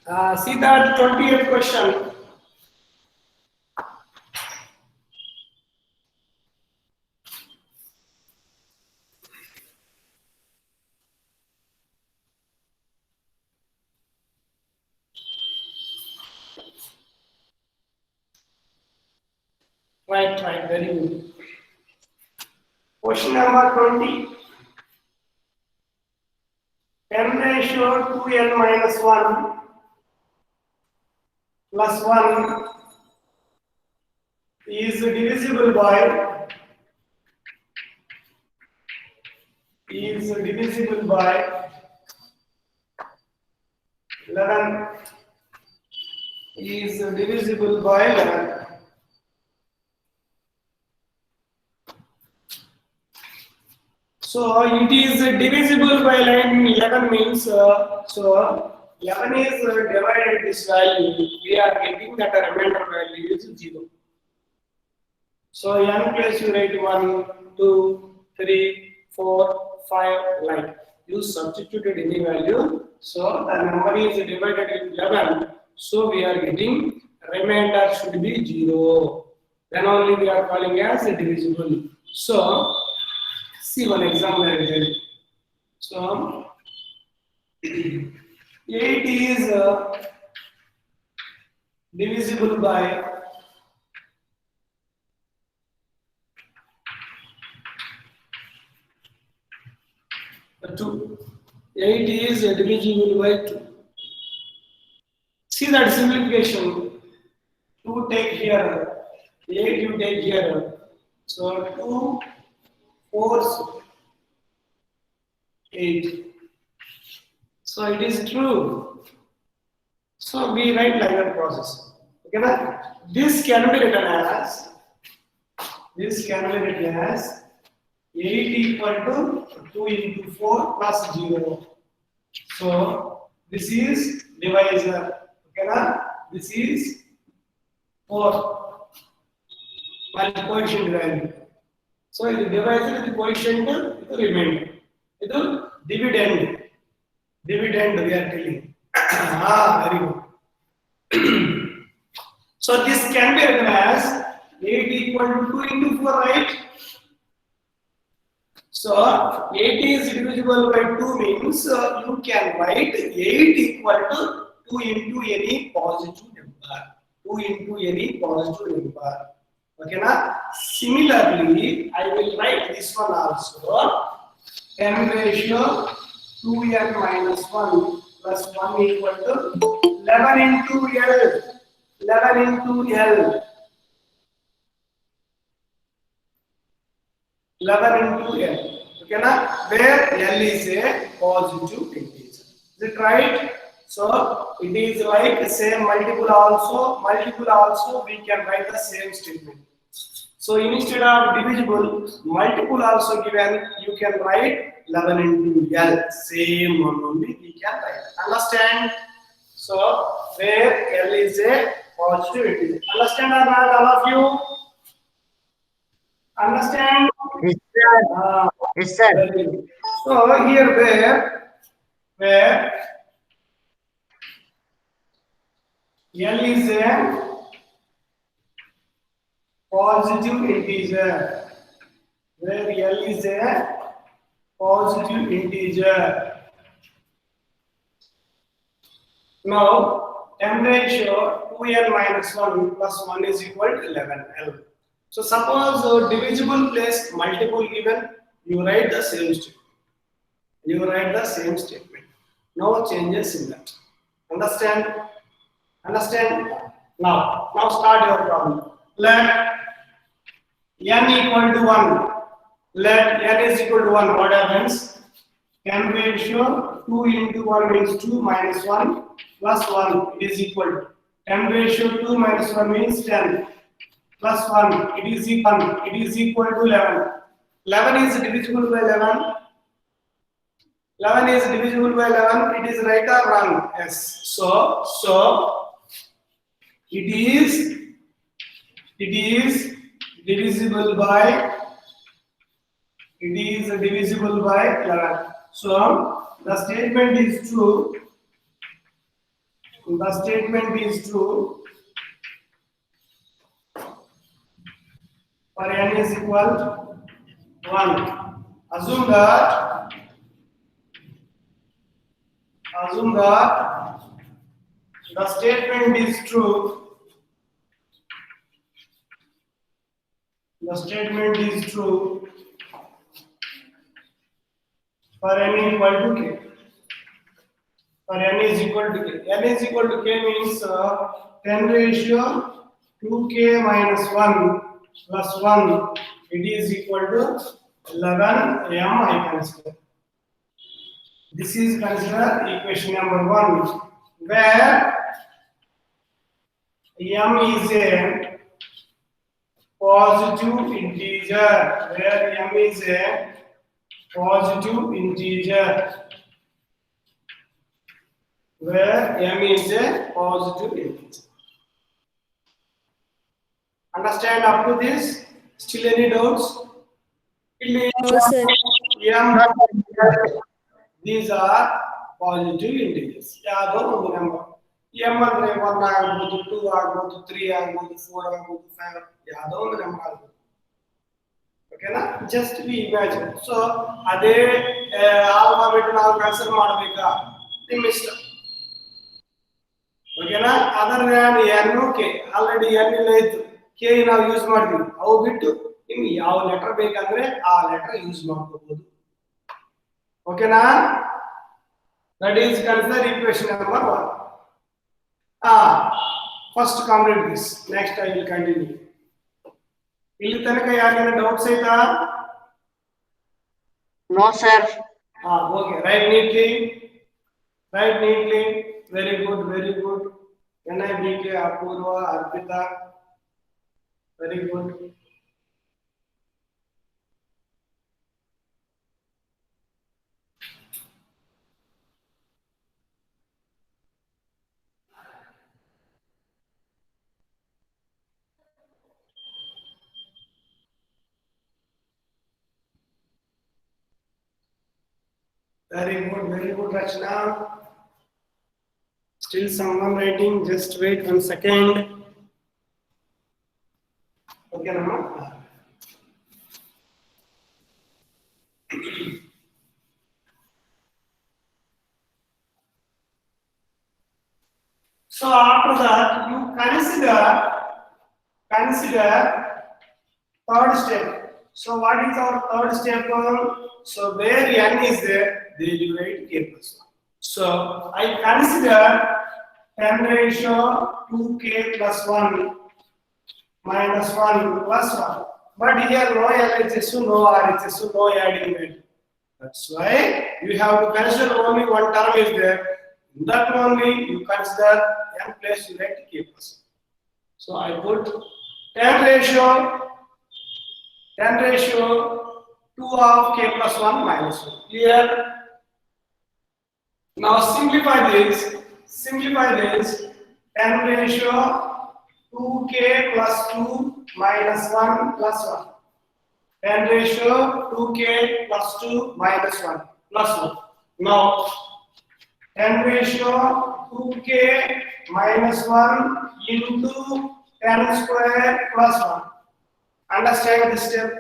See that 20th question. Right, very good. Question number 20. N ratio 2n minus 1 plus 1 is divisible by 11 is divisible by 11. So it is divisible by 11 means so 11 is divided this value. We are getting that the remainder value is 0. So n place you write 1, 2, 3, 4, 5 like you substituted any value. So the number is divided in 11. So we are getting remainder should be 0. Then only we are calling as divisible. So see one example I will tell you. So 8 is divisible by 2. 8 is divisible by 2. See that simplification. 2 take here, 8 you take here. So 2 4 8. So it is true. So we write like that process. Okay, na? This can be written as 8 equal to 2 into 4 plus 0. So this is divisor. Okay, na? This is 4 multiplication value. So it divisor is quotient to remainder. It is dividend. Dividend we are telling. Very good. So this can be written as 8 equal to 2 into 4, right? So 8 is divisible by 2 means you can write 8 equal to 2 into any positive number. 2 into any positive number. Okay, na? Similarly, I will write this one also. n ratio 2n minus 1 plus 1 equal to 11 into L. 11 into L. 11 into L. Okay, na? Where L is a positive integer. Is it right? So it is like same multiple also we can write the same statement. So instead of divisible, multiple also given, you can write 11 into L. Same one only we can write. Understand? So where L is a positive integer. Understand or not, all of you? Understand? Yes, sir. Yes, sir. So here where L is a positive integer, where L is a positive integer. Now m ratio 2n minus 1 plus 1 is equal to 11 L. So suppose divisible place multiple given, you write the same statement. No changes in that. Understand? Understand? Now start your problem. Let n equal to 1. Let n is equal to 1. What happens? n ratio 2 into 1 means 2 minus 1 plus 1 is equal to n ratio 2 minus 1 means 10 plus 1 it is equal to 11. 11 is divisible by 11. 11 is divisible by 11. It is right or wrong? Yes. So it is divisible by 11. So the statement is true. the statement is true for n is equal to 1. Assume that the statement is true. The statement is true for n equal to k. For n is equal to k. N is equal to k means 10 ratio 2k minus 1 plus 1. It is equal to 11 m I consider. This is considered equation number 1, where m is a positive integer. Where m is a positive integer. Where m is a positive integer. Understand up to this? Still any doubts? No, sir. M, these are positive integers. ಯಾವುದೋ ಒಂದು number m ಅಂದ್ರೆ 1 ಆಗಬಹುದು 2 ಆಗಬಹುದು 3 ಆಗಬಹುದು 4 ಆಗಬಹುದು 5 ಯಾವುದೋ ಒಂದು number ಆಗಬಹುದು. ಓಕೆನಾ? Just we imagine. ಸೊ ಅದೇ ಆಲ್ಫಾಬೆಟ್ ನಾವು ಕನ್ಸಿಡರ್ ಮಾಡಬೇಕಾ? ನಿಮ್ಮ ಇಷ್ಟ. ಓಕೆನಾ? Other than n K already n ಇಲ್ಲ ಇತ್ತು, ಕೆ ನಾವು ಯೂಸ್ ಮಾಡ್ತೀವಿ. ಅವು ಬಿಟ್ಟು ನಿಮ್ಗೆ ಯಾವ ಲೆಟರ್ ಬೇಕಂದ್ರೆ ಆ ಲೆಟರ್ ಯೂಸ್ ಮಾಡ್ಕೋಬಹುದು. ಓಕೆನಾ? That is considered equation number 1. First complete this. Next I will continue. ಇಲ್ಲಿ ತನಕ ಯಾರಿಗಾರ ಡೌಟ್ಸ್ ಐತಾ? No, sir. Okay. Write neatly. Write neatly. Very good. Very good. NIBK, Apurva, Arpita. Very good. Very good, Rachna. Still someone writing, just wait 1 second. Okay, Nama? So after that, you consider third step. So what is our third step? So where n is there, they will write k plus 1. So I consider 10 ratio 2k plus 1 minus 1 plus 1. But here no LHS, no RHS, no adding value. That's why you have to consider only one term is there. In that only you consider n place you write k plus 1. So I put 10 ratio 2 of k plus 1 minus 1. Here. Now simplify this. 10 ratio 2k plus 2 minus 1 plus 1. 10 ratio 2k plus 2 minus 1 plus 1. Now 10 ratio 2k minus 1 into 10 square plus 1. Understand this step?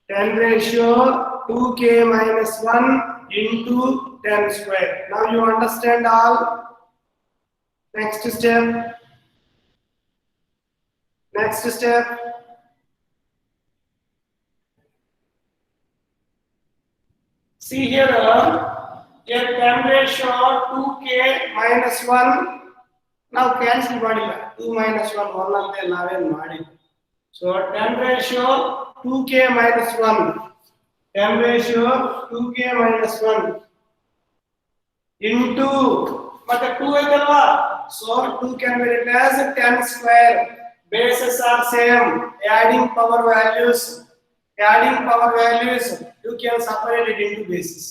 10 ratio 2k minus 1 into 10 square. Now you understand all. Next step. See here, 10 ratio 2k minus 1. Now cancel ಮಾಡಿಲ್ಲ. 2 minus 1 1 ಅಂತ ನಾವೇನು ಮಾಡಿಲ್ಲ. So 10 ratio 2k minus 1. 10 ratio 2k minus 1 into ಮತ್ತೆ 2 ಐತಲ್ವಾ, so 2 can be written as 10 square. Bases are same. Adding power values you can separate it into bases.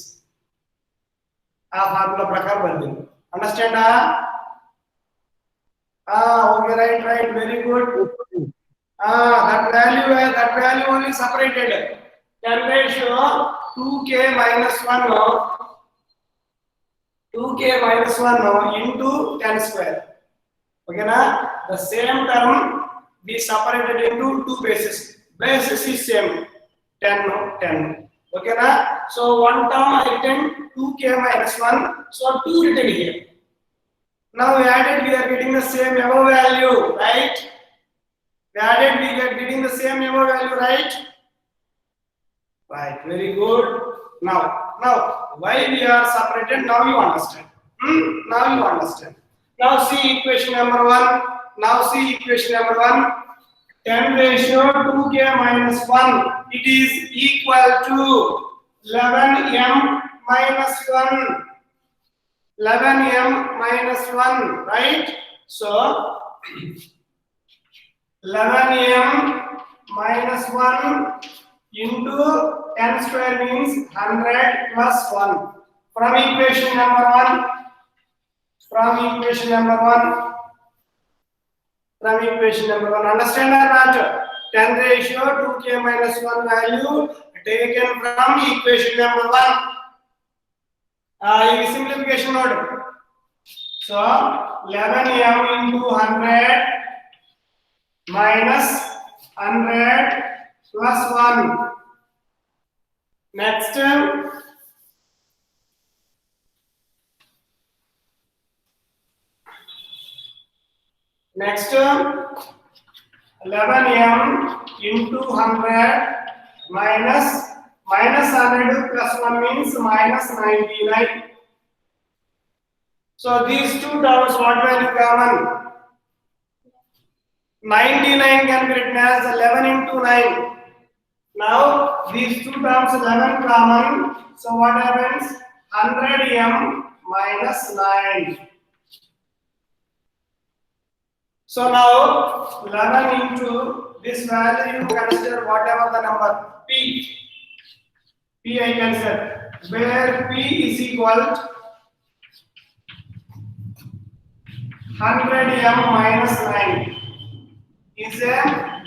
ಆ formula ಪ್ರಕಾರ ಬಂದಿದೆ. Understand? Okay, right, very good. That value only separated. 10 ratio 2k minus 1. 2k minus 1 into 10 square. Okay, na? The same term we separated into two bases. Basis is same, 10, no? 10. Okay, na? So one term I written 2k minus 1, so 2 written here. Now we added, we are getting the same above value, right? We added, we are getting the same above value, right? Right, very good. Now, why we are separated? Now you understand. Now you understand. Now see equation number 1. Now see equation number 1. 10 ratio 2k minus 1. It is equal to 11m minus 1. 11m minus 1, right? So 11m minus 1 into 10 square means 100 plus 1. From equation number 1, from equation number 1, from equation number 1, understand or not? 10 ratio 2k minus 1 value taken from equation number 1. Simplification mode. So 11m into 100 minus 100 plus 1. Next term. Next term. 11m into 100 minus 100 plus 1 means minus 99. So these two terms, what value common? 99 can be written as 11 into 9. Now these two terms 11 common. So what happens? 100m minus 9. So now 11 into this value, you consider whatever the number p. P I consider, where p is equal 100m minus 9 is a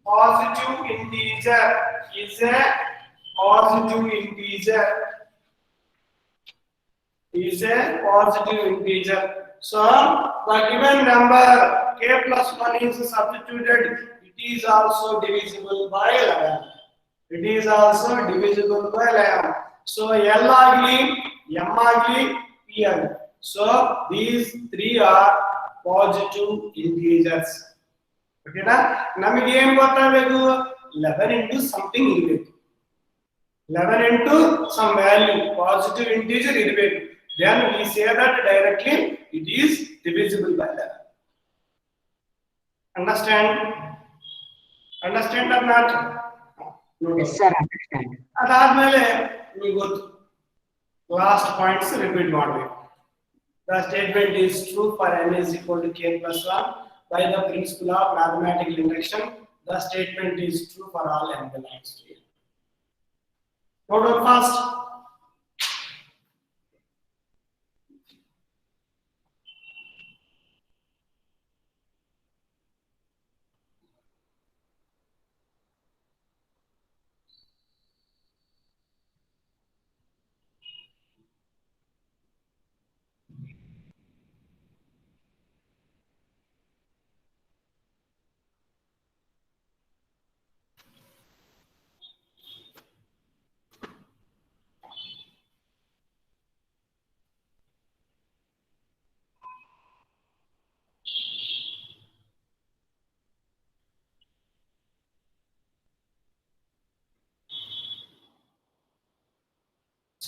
positive integer. Is a positive integer. Is a positive integer. So the given number k plus 1 is substituted. It is also divisible by 11. It is also divisible by 11. So L agli, M agli, P agli. So these three are positive integers. Okay na? Namige em gottagbeku 11 into something irbeku. 11 into some value, positive integer irbeku. Then we say that directly it is divisible by 11. Understand? Understand or not? No. Yes, sir, understand. ಅದಾದ್ಮೇಲೆ ನಿಮಗೆ ಗೊತ್ತು last points repeat ಮಾಡಬೇಕು. The statement is true for n is equal to k plus 1 by the principle of mathematical induction. The statement is true for all n belongs to it. Note down fast.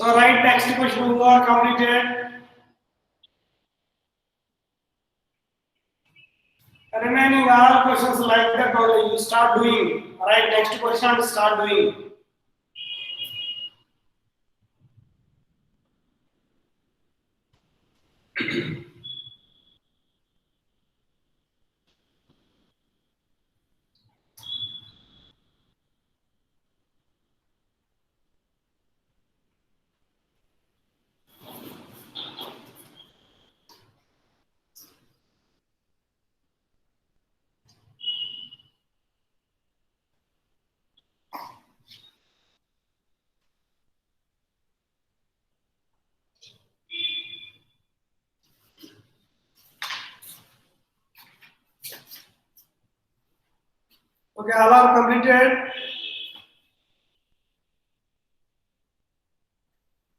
So write next question who are completed. Remaining all questions like that only you start doing. Write next question and start doing. Okay, all are completed.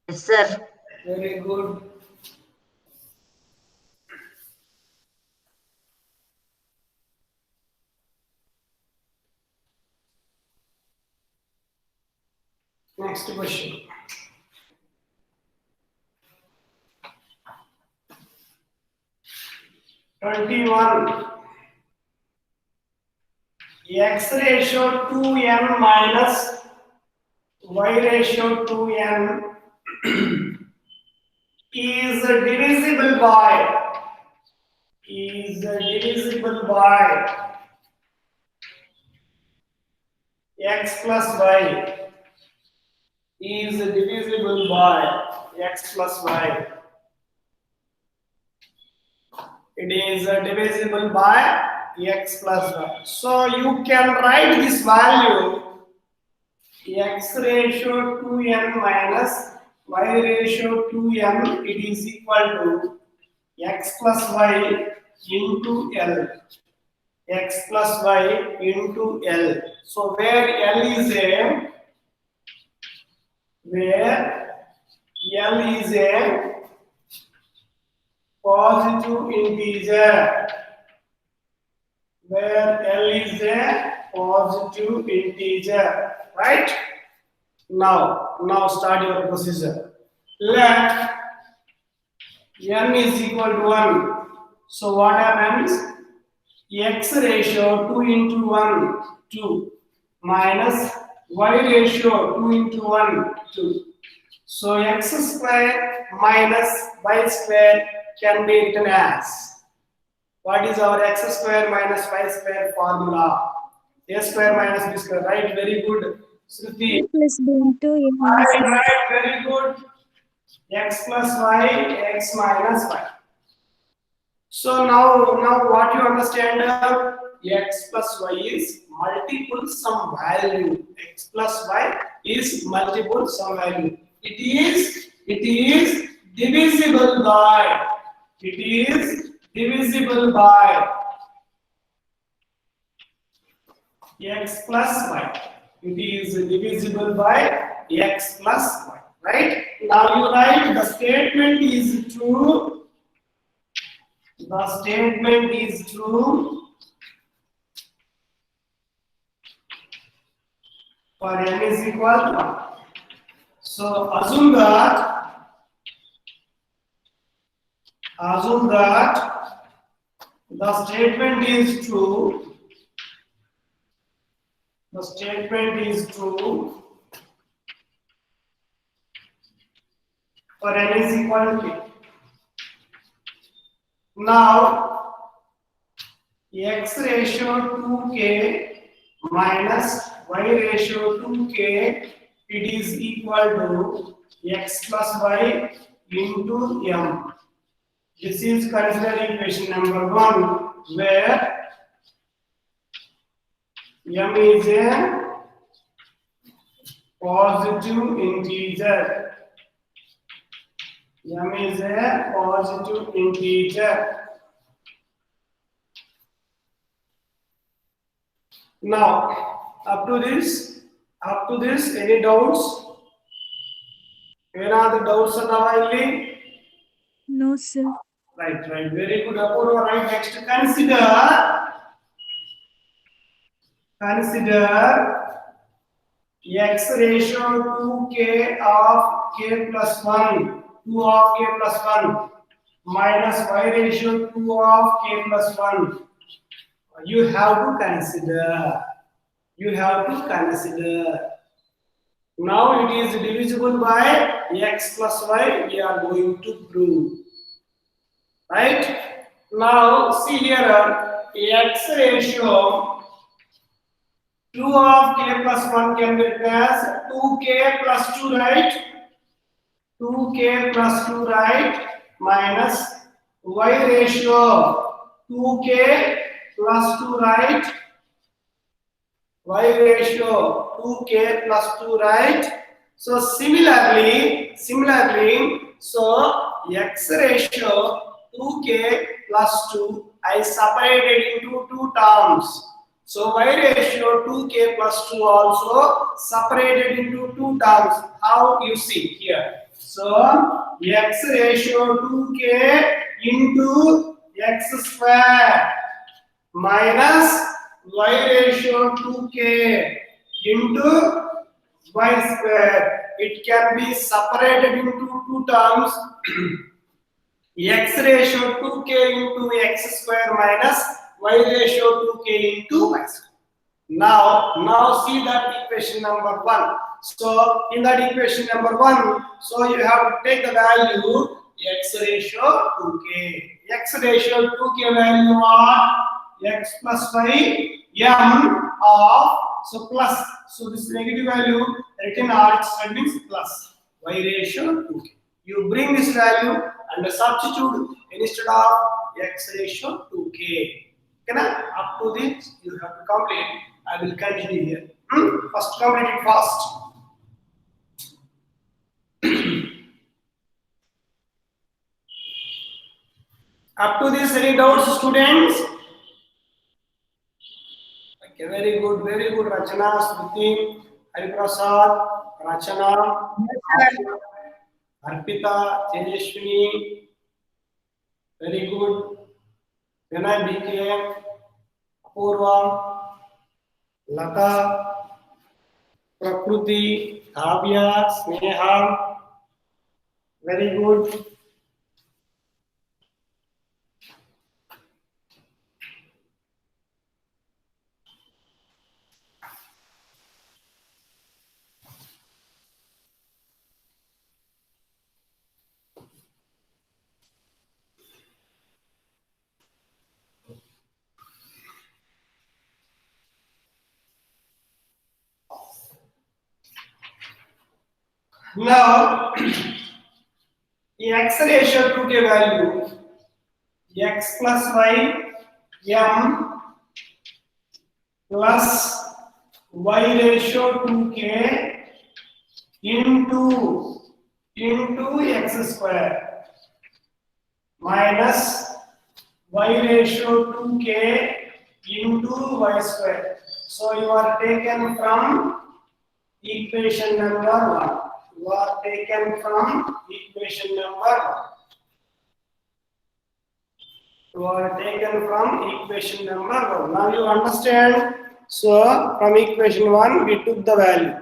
Yes, sir. Very good. Next question. Twenty-one. X ratio 2n minus y ratio 2n is divisible by x plus y is divisible by x plus y. It is divisible by x plus y. So you can write this value x ratio 2n minus y ratio 2n, it is equal to x plus y into L. X plus y into L. So where L is a positive integer, right? Now start your procedure. Let n is equal to 1. So what happens? X ratio 2 into 1, 2, minus y ratio 2 into 1, 2. So x square minus y square can be written as, what is our x square minus y square formula? A square minus b square, right? Very good. Shruti. plus b into a minus b. Right, very good. X plus y, x minus y. So now what you understand? X plus y is multiple some value. X plus y is multiple some value. It is divisible by. It is divisible by x plus y. It is divisible by x plus y. Right? Now you write the statement is true. The statement is true for n is equal to 1. So assume that the statement is true. The statement is true for n is equal to k. Now x ratio 2k minus y ratio 2k, it is equal to x plus y into m. This is considered equation number 1, where m is a positive integer. M is a positive integer. Now, up to this, any doubts? Any doubts are there? No, sir. Right, very good. Apurva, right. Next, consider x ratio 2k of k plus 1, 2 of k plus 1 minus y ratio 2 of k plus 1. You have to consider. Now it is divisible by x plus y. We are going to prove. Right? Now see here, x ratio 2 of k plus 1 can be written as 2k plus 2, right? 2k plus 2, right? Minus y ratio 2k plus 2, right? Y ratio 2k plus 2, right? So similarly, so x ratio 2k plus 2, I separated into two terms. So y ratio 2k plus 2 also separated into two terms. How you see here? So x ratio 2k into x square minus y ratio 2k into y square. It can be separated into two terms. X ratio 2k into x square minus y ratio 2k into y square. Now see that equation number 1. So in that equation number 1, so you have to take the value x ratio 2k. X ratio 2k value are x plus y m of, so plus, so this negative value written r, it means plus y ratio 2k. You bring this value and substitute instead of x ratio 2k. Okay, up to this you have to complete. I will continue here. First complete it fast. Up to this, any doubts, students? Okay, very good, Rachana, Smriti, Hariprasad, Rachana, Arpita, Tejashwini, very good. Vinay BK, Apurva, Lata, Prakruti, Kavya, Sneha, very good. Now, the x ratio 2k value x plus y m plus y ratio 2k into x square minus y ratio 2k into y square. So you are taken from equation number 1. You are taken from equation number 1. You are taken from equation number 1. Now you understand. So from equation 1 we took the value.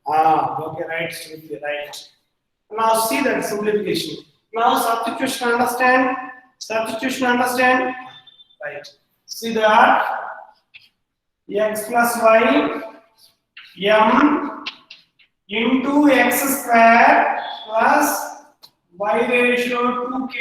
Okay, right, Shruti, right. Now see that simplification. Now substitution, understand? Substitution, understand? Right. See that x plus y m into x square plus y ratio 2k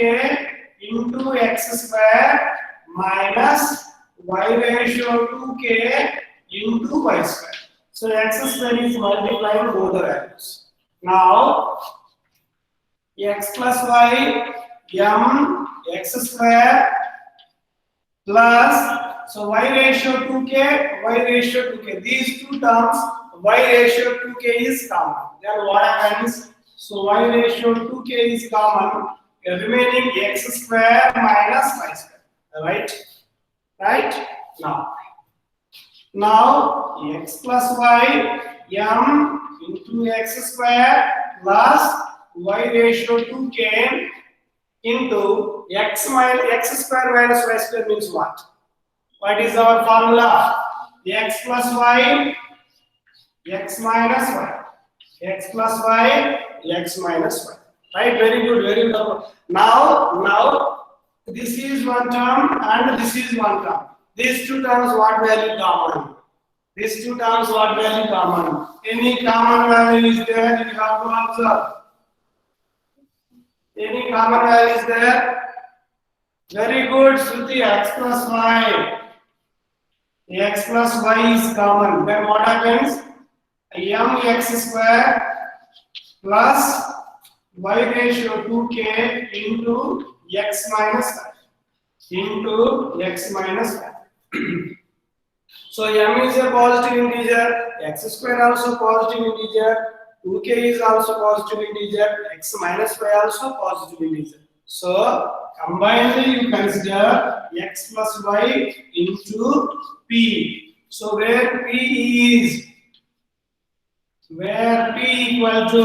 into x square minus y ratio 2k into y square. So x square is multiplying both the values. Now x plus y m x square plus, so y ratio 2k, y ratio 2k. These two terms, y ratio 2k is common. Then what happens? So y ratio 2k is common. Remaining x square minus y square. Right? Right? Now x plus y m into x square plus y ratio 2k into x square minus y square means what? What is our formula? X plus y, x minus y. X plus y, x minus y. Right? Very good, very good. Now this is one term and this is one term. These two terms what value common? These two terms what value common? Any common value is there, you have to observe. Any common value is there? Very good, Shruti. X plus y. X plus y is common. Then what happens? Mx square plus y ratio 2k into x minus y. Into x minus y. So m is a positive integer, x square also positive integer, 2k is also positive integer, x minus y also positive integer. So combinedly you consider x plus y into p. So where P equal to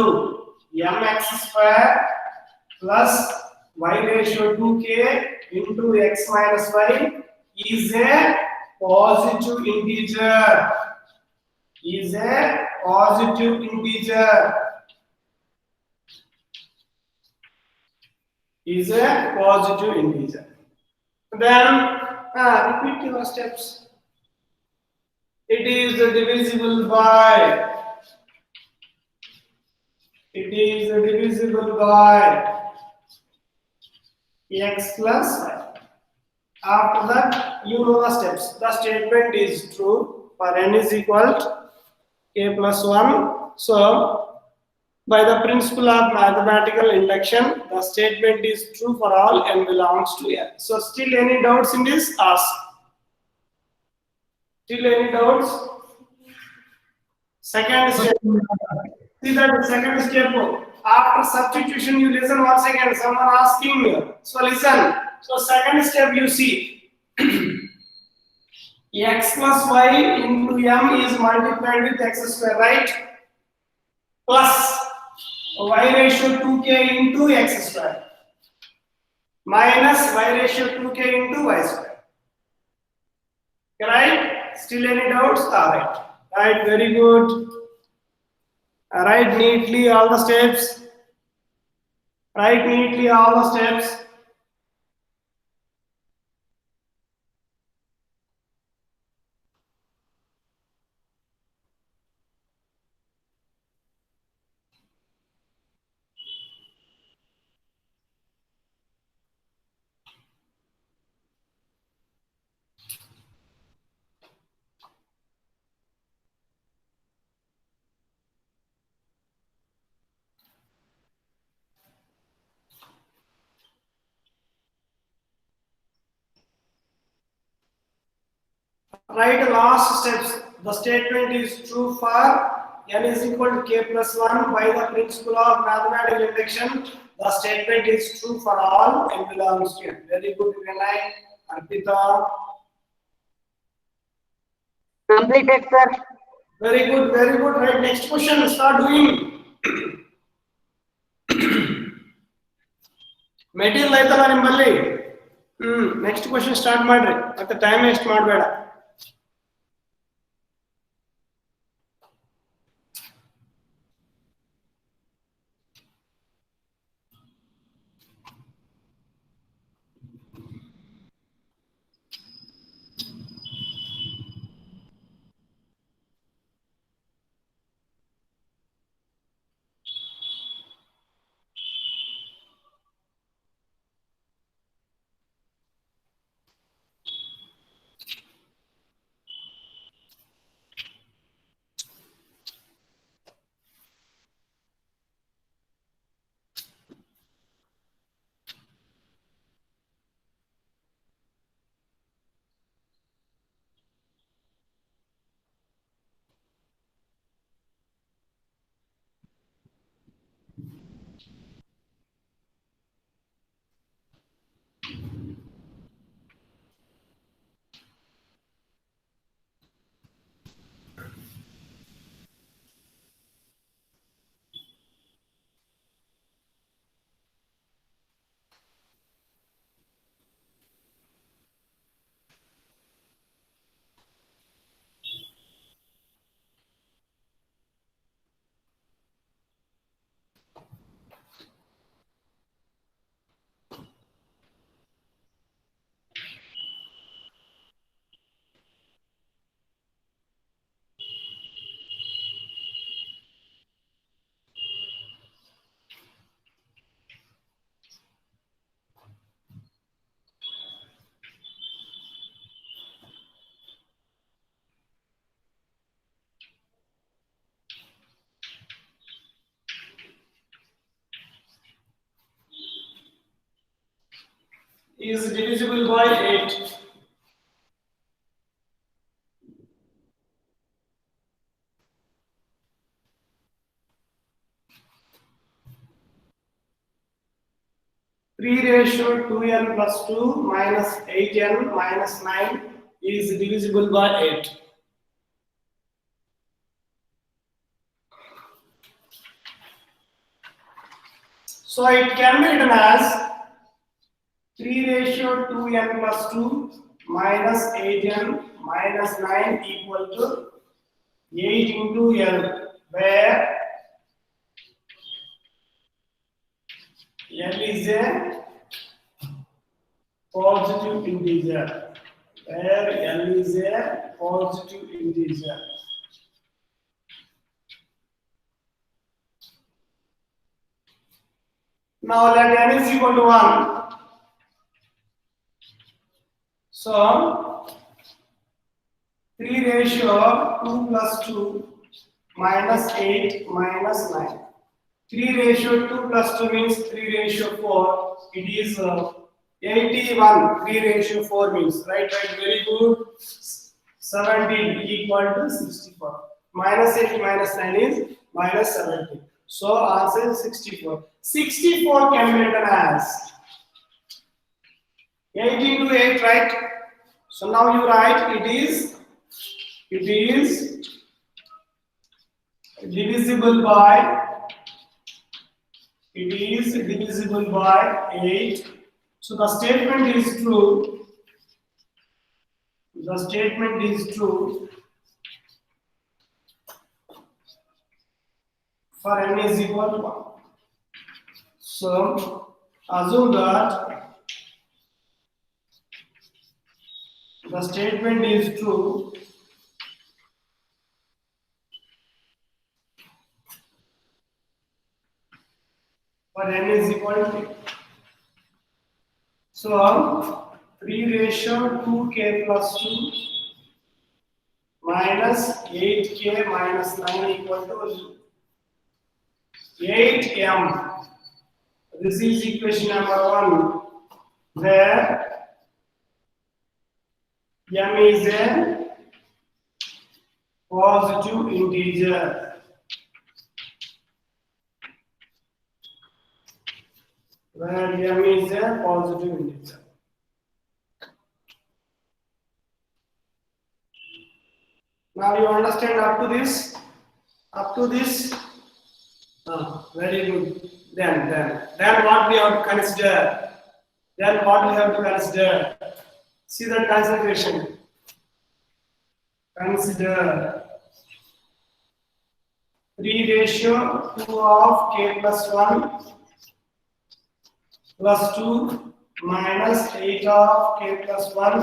mx square plus y ratio 2k into x minus y is a positive integer. Is a positive integer. Is a positive integer. Then repeat your steps. It is divisible by. It is divisible by x plus y. After that, you know the steps. The statement is true for n is equal to k plus 1. So, by the principle of mathematical induction, the statement is true for all n belongs to n. So, still any doubts in this? Ask. Still any doubts? Second step. See that the second step. After substitution, you listen once again. Someone asking you. So listen. So second step, you see. X plus y into m is multiplied with x square, right? Plus y ratio 2k into x square minus y ratio 2k into y square. Right? Still any doubts? Alright. Right, very good. Write neatly all the steps. Write neatly all the steps. Write the last steps. The statement is true for n is equal to k plus 1 by the principle of mathematical induction. The statement is true for all n belongs to n. Very good, Vinay, Arpita. Completed, sir. Very good, very good. Right, next question. Start doing. Material ಆಯ್ತಲ್ಲ ನಿಮ್ಮಲ್ಲಿ next question start ಮಾಡ್ರಿ ಮತ್ತೆ time waste ಮಾಡಬೇಡ. Is divisible by 8. Three ratio 2n plus 2 minus 8n minus 9 is divisible by 8. So it can be written as 3:2n plus 2 minus 8n minus 9 equal to 8 into L, where L is a positive integer. Where L is a positive integer. Now let n is equal to 1. So 3:2 plus 2 minus 8 minus 9. 3:2 plus 2 means 3:4. It is 81. 3:4 means right. Very good. 17 equal to 64. Minus 8 minus 9 is minus 17. So answer is 64. 64 can be written as 8 into 8, right? So now you write it is divisible by 8. So the statement is true. The statement is true for n is equal to 1. So assume that the statement is true for n is equal to. So 3:2k plus 2 minus 8k minus 9 equal to 8m. This is equation number 1, where m is a positive integer. Where m is a positive integer. Now you understand up to this? Up to this? Very good. Then what we have to consider? Then what we have to consider? See that consideration. Consider 3:2 of k plus 1 plus 2 minus 8 of k plus 1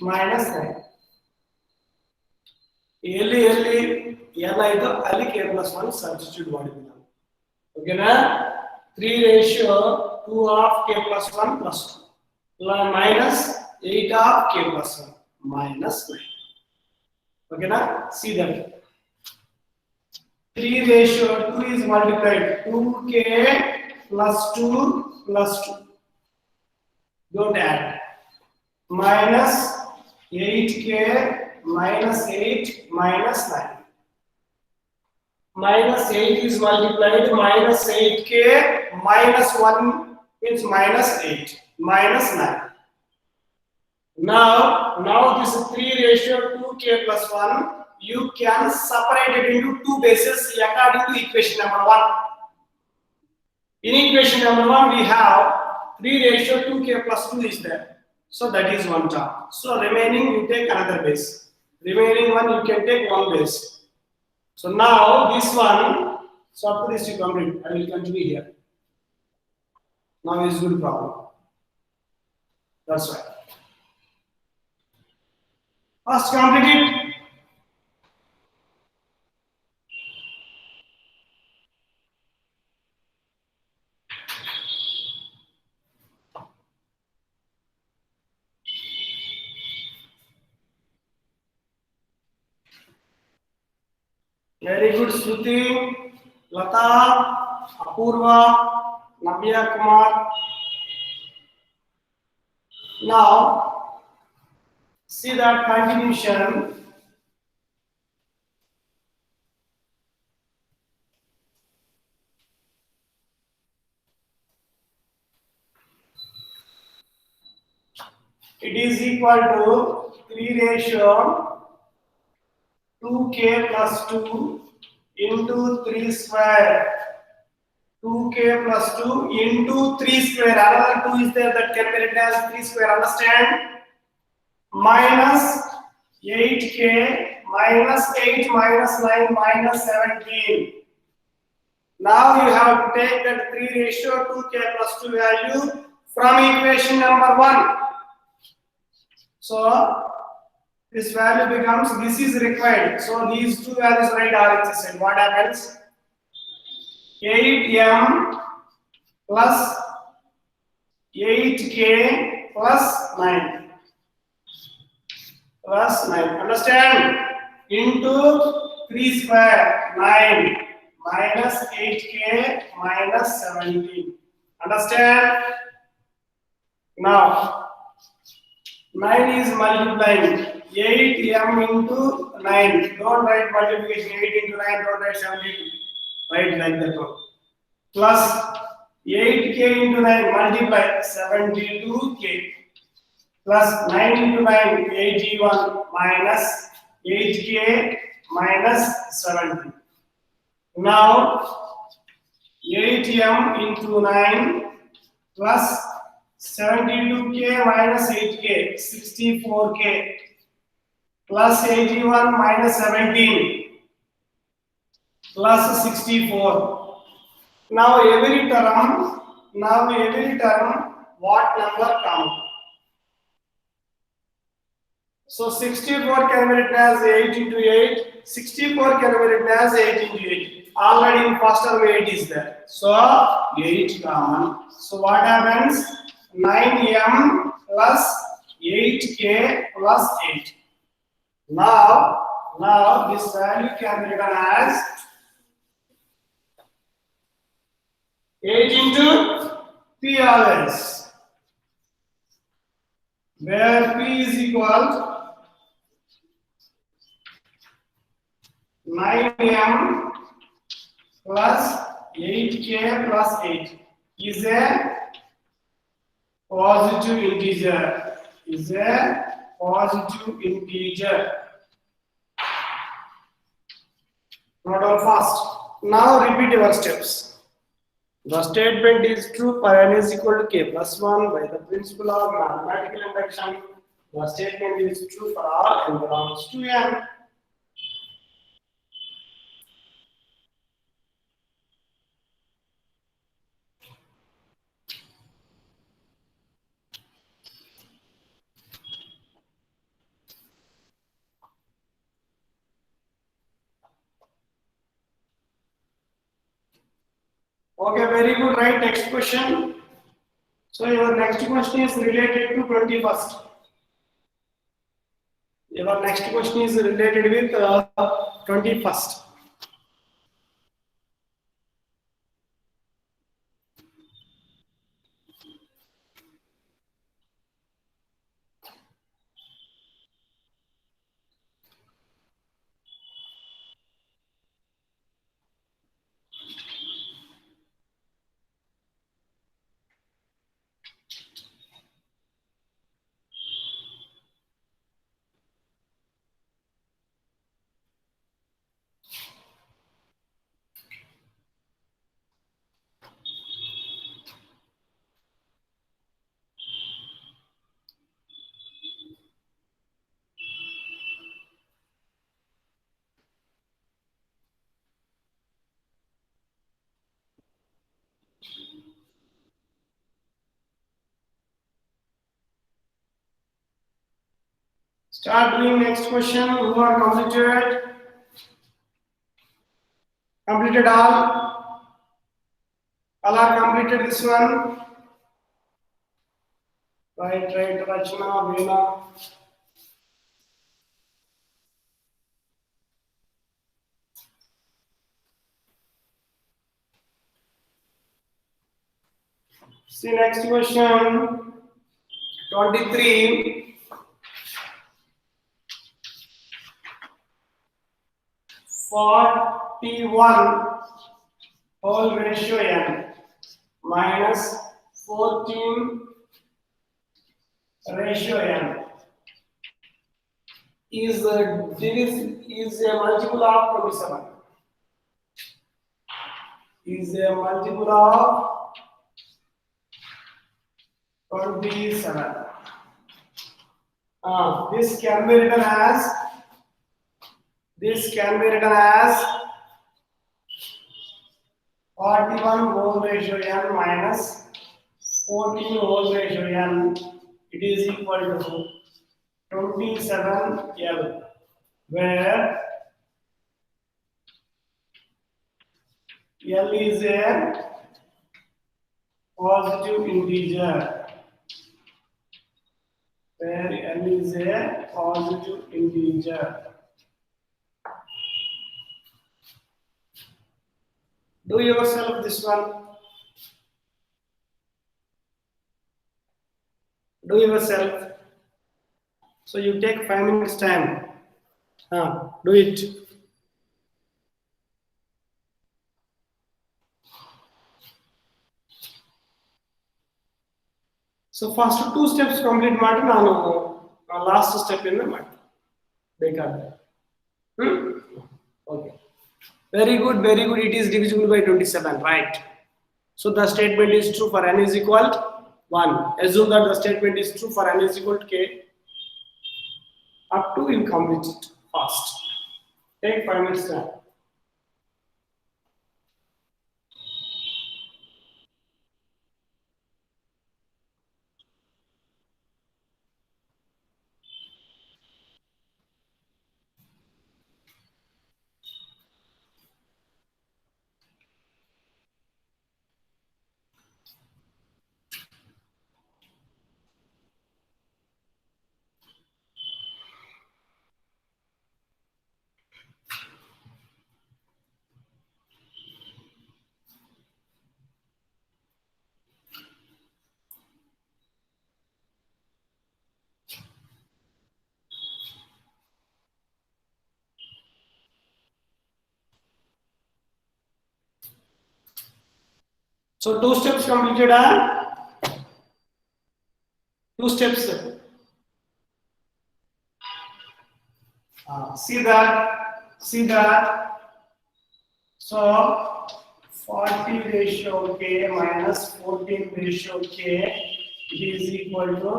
minus 9. ಎಲ್ಲಿ ಏನಾಯಿತು ಅಲ್ಲಿ k plus 1 substitute ಮಾಡಿಬಿಡೋಣ. ಓಕೆನಾ? 3:2 of k plus 1 plus 2 minus 8 of k plus 1 minus 9. Okay, see that 3:2 is multiplied 2k plus 2 plus 2. Don't add. Minus 8k minus 8 minus 9. Minus 8 is multiplied minus 8k minus 1 means minus 8 minus 9. Now this 3:2k plus 1, you can separate it into two bases according to equation number 1. In equation number 1 we have 3:2k plus 2 is there. So that is one term. So remaining you take another base. Remaining one you can take one base. So now this one, so up to this you complete. I will continue here. Now is good problem. That's right. First complete it. Very good, Shruti, Lata, Apurva, Navya Kumar. Now, see that continuation. It is equal to 3:2k plus 2 into 3 square 2k plus 2 into 3 square. Another 2 is there that can be written as 3 square. Understand? Minus 8k minus 8 minus 9 minus 17. Now you have to take that 3 ratio 2k plus 2 value from equation number 1. So this value becomes, this is required. So these two values write RHS and what happens? 8m plus 8k plus 9. Plus 9. Understand? Into 3 square 9 minus 8k minus 17. Understand? Now 9 is multiplying 8m into 9. Don't write multiplication 8 into 9, don't write 72. Write like that one. Plus 8k into 9 multiply 72k. Plus 9 into 9 81 minus 8k minus 70. Now 8m into 9 plus 72k minus 8k 64k plus 81 minus 17 plus 64. Now every term what number comes? So 64 can be written as 8 into 8. 64 can be written as 8 into 8. Already in first term 8 is there. So 8 common. So what happens? 9m plus 8k plus 8. Now this value can be written as 8 into p always, where p is equal to 9m plus 8k plus 8 is a positive integer. Note down fast. Now repeat your steps. The statement is true for n is equal to k plus 1 by the principle of mathematical induction. The statement is true for all n belongs to n. Okay, very good. Right, next question. So your next question is related to 21st. Your next question is related with 21st. Start doing next question. Who are completed? Completed all? All are completed this one? Right, Rachna, Veena. See next question. 23. 41 whole ratio n minus 14 ratio n is a multiple of 27. is a multiple of 27. This can be written as 41 whole ratio n minus 14 whole ratio n. It is equal to 27 L, where L is a positive integer. Where L is a positive integer. Do yourself this one. Do yourself. So you take 5 minutes time. Do it. So first 2 steps complete ಮಾಡಿ ನಾನು last step in ಮಾಡಿ ಬೇಕಾದ್ರೆ. Okay. Very good, very good. It is divisible by 27, right? So the statement is true for n is equal to 1. Assume that the statement is true for n is equal to k. Up to you complete it fast. Take 5 minutes time. So 2 steps completed. 2 steps. See that. So 40 ratio k minus 14 ratio k, it is equal to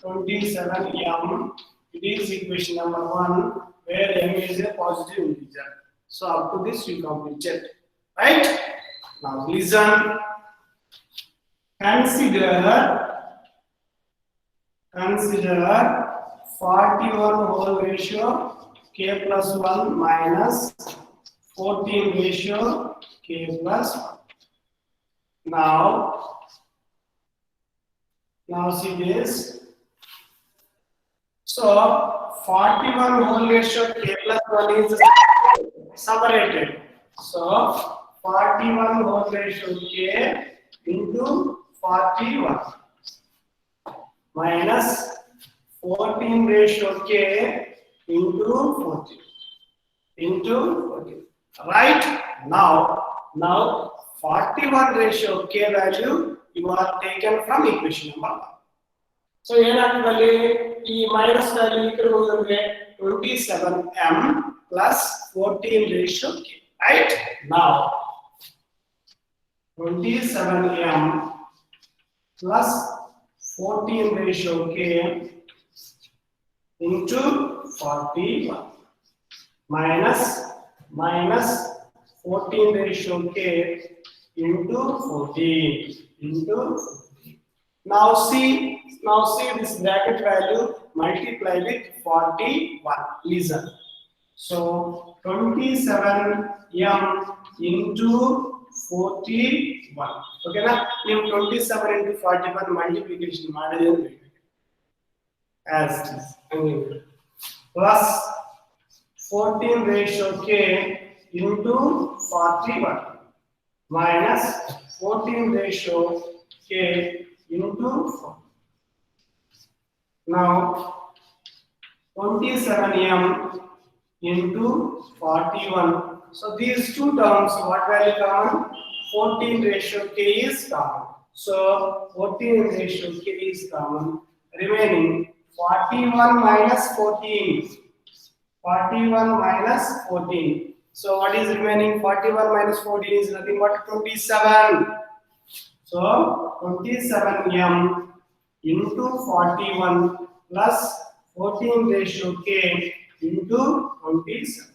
27 m. It is equation number 1, where m is a positive integer. So up to this we completed, right? Now listen. Consider 41 whole ratio k plus 1 minus 14 ratio k plus 1. Now see this. So 41 whole ratio k plus 1 is separated. So 41 whole ratio k into 41 minus 14 ratio k into 14. Right? Now 41 ratio k value you are taken from equation number 1. So ಏನಾಗ್ತದೆ ಈ minus value ಈ ಕಡೆ ಹೋದ್ರೆ 27m plus 14 ratio k. Right? Now 27m plus 14 ratio k into 41 minus 14 ratio k into 14. Now see this bracket value multiply with 41. Listen. So 27m into 41. Okay na? You 27 into 41 multiplication ಮಾಡಿದ್ರೆ as it is. Plus 14 ratio k into 41 minus 14 ratio k into 4. Now 27m into 41. So these two terms, what value common? 14 ratio k is common. So 14 ratio k is common. Remaining 41 minus 14. 41 minus 14. So what is remaining? 41 minus 14 is nothing but 27. So 27m into 41 plus 14 ratio k into 27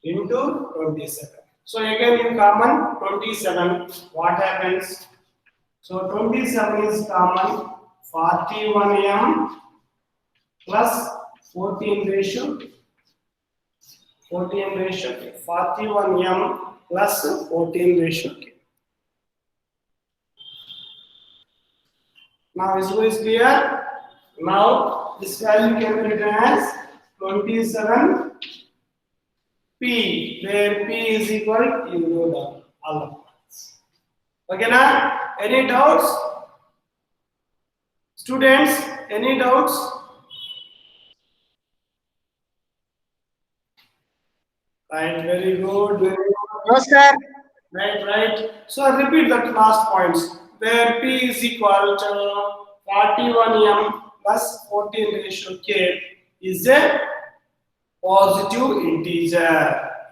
into 27. So again in common 27. What happens? So 27 is common. 41m plus 14 ratio 41m plus 14 ratio k. Now this is clear. Now this value can be written as 27 p, where p is equal, you know the all of points. Okay now, any doubts? Students, any doubts? Right, very good, very good. No, sir. Right. So I repeat that last points. Where p is equal to 41m plus 14 ratio k is a positive integer.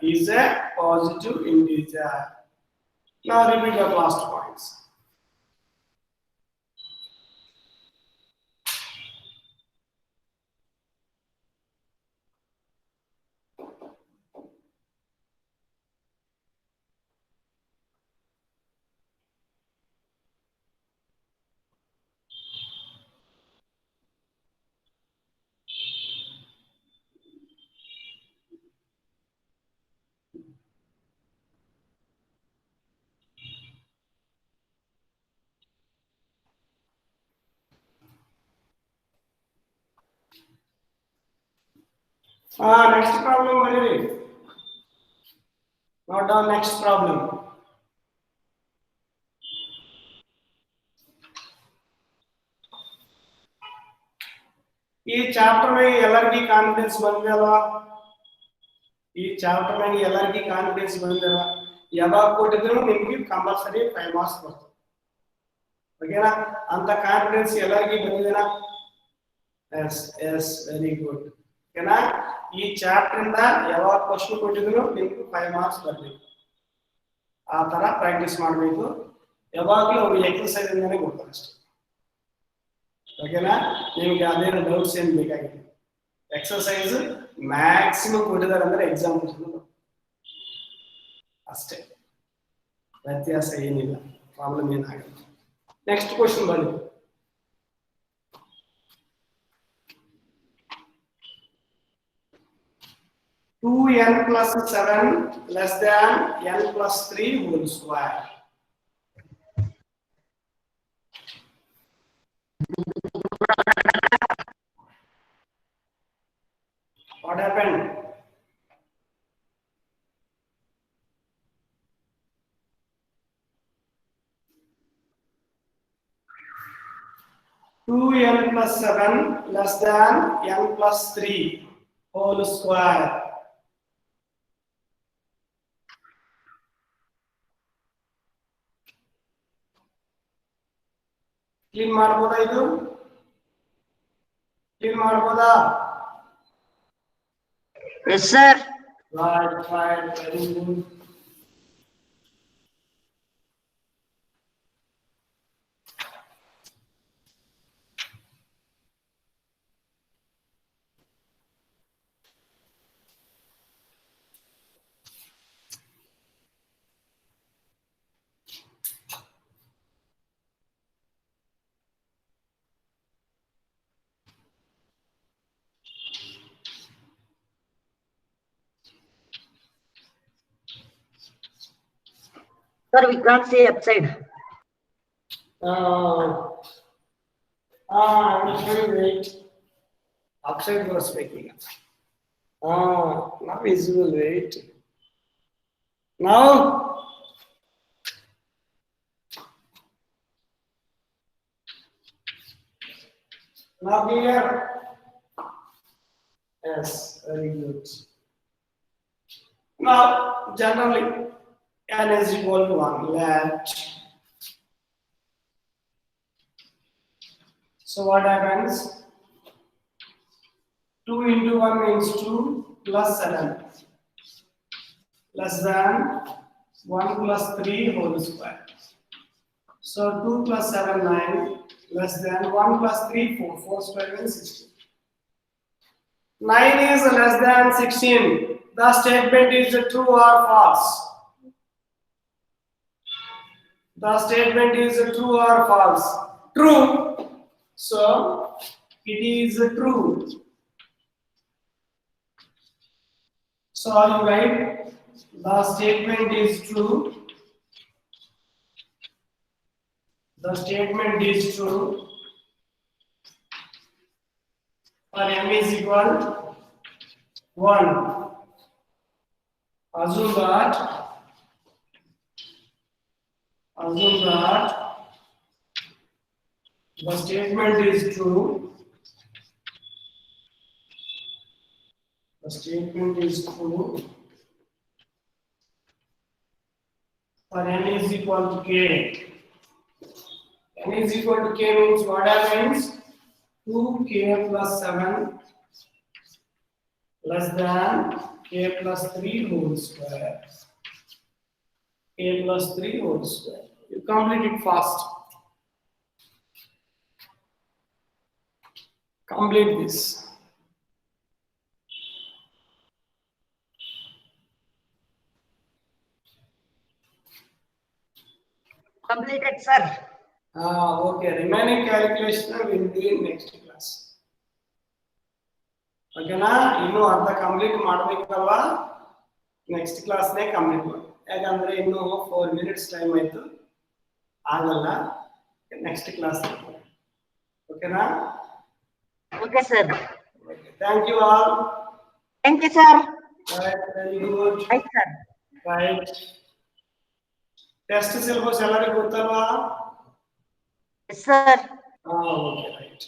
Is a positive integer. Now repeat the last points. Next problem, by the way. Note down next problem. ಈ chapter ಮೇಲೆ ಎಲ್ಲರಿಗೂ confidence ಬಂದಿದಲ್ವಾ? ಈ chapter ಮೇಲೆ ಎಲ್ಲರಿಗೂ confidence ಬಂದಿದಲ್ಲ? ಯಾವಾಗ ಕೊಟ್ಟಿದ್ರು ನಿಮಗೆ compulsory 5 marks ಬರ್ತದೆ. ಓಕೆನಾ? ಅಂತ ಕಾನ್ಫಿಡೆನ್ಸ್ ಎಲ್ಲರಿಗೂ ಬಂದಿದೆನಾ? Yes very good. ಓಕೆನಾ? ಈ ಚಾಪ್ಟರ್ ಇಂದ ಯಾವಾಗ ಕ್ವೆಶ್ಚನ್ ಕೊಟ್ಟಿದ್ರು ನಿಮಗೆ 5 ಮಾರ್ಕ್ಸ್ ಬರಬೇಕು. ಆ ತರ ಪ್ರಾಕ್ಟೀಸ್ ಮಾಡಬೇಕು. ಯಾವಾಗಲೂ ಅವರು ಎಕ್ಸರ್ಸೈಸ್ ಇಂದಾನೆ ಕೊಡ್ತಾರೆ ಅಷ್ಟೇ. ಓಕೆನಾ? ನಿಮಗೆ ಅದೇನು ಡೌಟ್ಸ್ ಏನು ಬೇಕಾಗಿಲ್ಲ. ಎಕ್ಸರ್ಸೈಸ್ ಮ್ಯಾಕ್ಸಿಮಮ್ ಕೊಟ್ಟಿದ್ದಾರೆ ಅಂದ್ರೆ ಎಕ್ಸಾಮ್ ಅಷ್ಟೇ, ವ್ಯತ್ಯಾಸ ಏನಿಲ್ಲ, ಪ್ರಾಬ್ಲಮ್ ಏನಾಗಲ್ಲ. ನೆಕ್ಸ್ಟ್ ಕ್ವಶನ್ ಬನ್ನಿ. Two N plus 7 less than n plus 3 whole square. What happened? Two n plus 7 less than n plus 3 whole square. Clean ಮಾಡಬಹುದಾ? ಇದು ಕ್ಲೀನ್ ಮಾಡಬಹುದಾ? Yes, sir. Right, very good. Sir, we can't say upside. I will show you. Wait. Upside was making. Now visible. Wait. Now. Now here. Yes, very good. Now, generally, n is equal to 1. Let. So what happens? 2 into 1 means 2 plus 7. less than 1 plus 3 whole square. So 2 plus 7 9 less than 1 plus 3 4. 4 square means 16. 9 is less than 16. The statement is true or false? The statement is true or false? True. So it is true. So are you right? The statement is true. The statement is true. For m is equal 1. Assume that the statement is true. The statement is true. For n is equal to k. N is equal to k means what happens? 2k plus 7 less than k plus 3 whole square. K plus 3 whole square. You complete it fast. Complete this. Completed, sir. Okay. Remaining calculation will be in next class. ಓಕೆನಾ ಇನ್ನು ಅರ್ಧ complete ಮಾಡಬೇಕಲ್ವಾ next ಕ್ಲಾಸ್ನೇ complete ಮಾಡಿ ಯಾಕಂದ್ರೆ ಇನ್ನು 4 minutes time ಆಯ್ತು ಆಗಲ್ಲ ನೆಕ್ಸ್ಟ್ ಕ್ಲಾಸ್ ಓಕೆನಾ Okay, sir. Thank you all Thank you, sir. Very good Right, sir. Right test syllabus ಎಲ್ಲರಿಗೂ ಗೊತ್ತಲ್ವಾ Yes, sir. Okay right